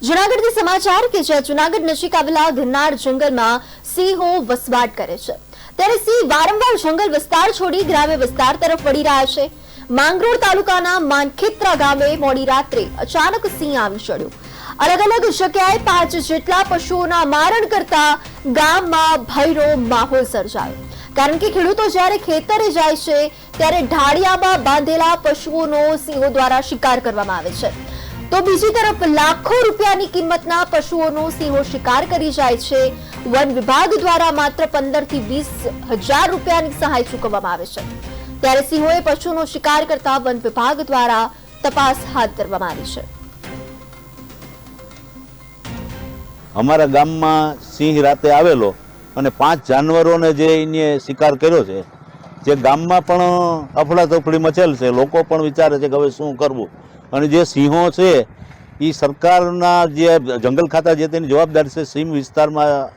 જૂનાગઢથી સમાચાર કે જ્યાં જૂનાગઢ નજીક આવેલા ગિરનાર જંગલમાં સિંહો વસવાટ કરે છે, ત્યારે સિંહ વારંવાર જંગલ વિસ્તાર છોડી ગ્રામ્ય વિસ્તાર તરફ વળી રહ્યા છે। માંગરોળ તાલુકાના માનખેત્રા ગામે મોડી રાત્રે અચાનક સિંહ આવી ચડ્યો। અલગ અલગ જગ્યાએ 5 જેટલા પશુઓના મારણ કરતા ગામમાં ભયનો માહોલ સર્જાયો, કારણ કે ખેડૂતો જ્યારે ખેતરે જાય છે ત્યારે ઢાળિયામાં બાંધેલા પશુઓનો સિંહો દ્વારા શિકાર કરવામાં આવે છે, તો બીજી તરફ લાખો રૂપિયાની કિંમતના પશુઓનો સિંહો શિકાર કરી જાય છે। વન વિભાગ દ્વારા માત્ર 15 થી 20 હજાર રૂપિયાની સહાય ચૂકવવામાં આવે છે, ત્યારે સિંહોએ પશુનો શિકાર કરતા વન વિભાગ દ્વારા તપાસ હાથ ધરવામાં આવી છે। અમારા ગામમાં સિંહ રાતે આવેલો અને 5 જાનવરોને જે એને શિકાર કર્યો છે, જે ગામમાં પણ અફડાતફડી મચેલ છે। લોકો પણ વિચારે છે કે હવે શું કરવું, અને જે સિંહો છે એ સરકારના જે જંગલ ખાતા જે તેની જવાબદારી છે, સીમ વિસ્તારમાં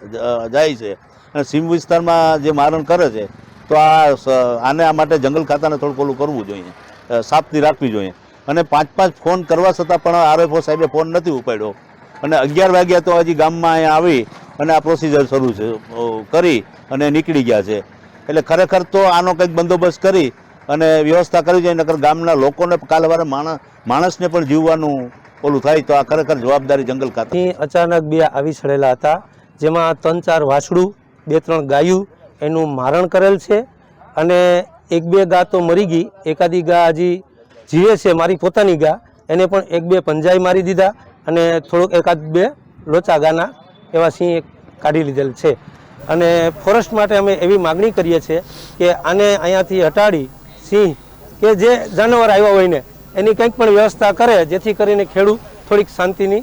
જાય છે અને સીમ વિસ્તારમાં જે મારણ કરે છે, તો આને માટે જંગલ ખાતાને થોડું ઓલું કરવું જોઈએ, સાફતી રાખવી જોઈએ। અને 5 ફોન કરવા છતાં પણ આરએફઓ સાહેબે ફોન નથી ઉપાડ્યો, અને 11 વાગ્યા તો હજી ગામમાં અહીંયા આવી અને આ પ્રોસિજર શરૂ છે કરી અને નીકળી ગયા છે। એટલે ખરેખર તો આનો કંઈક બંદોબસ્ત કરી અને વ્યવસ્થા કરવી જોઈએ, નકર ગામના લોકોને કાલ વારે માણસને પણ જીવવાનું ઓલું થાય, તો આ ખરેખર જવાબદારી જંગલ ખાતા। અચાનક બે આવી ચડેલા હતા, જેમાં 3-4 વાછડું, 2-3 ગાયું એનું મારણ કરેલ છે, અને 1-2 ગા તો મરી ગઈ, એકાદી ગા હજી જીવે છે, મારી પોતાની ગા, એને પણ 1-2 પંજાઈ મારી દીધા, અને થોડુંક 1-2 લોચા ગાના એવા સિંહ કાઢી લીધેલ છે। અને ફોરેસ્ટ માટે અમે એવી માગણી કરીએ છીએ કે આને અહીંયાથી હટાડી સિંહ કે જે જાનવર આવ્યા હોય ને એની કંઈક પણ વ્યવસ્થા કરે, જેથી કરીને ખેડૂત થોડીક શાંતિની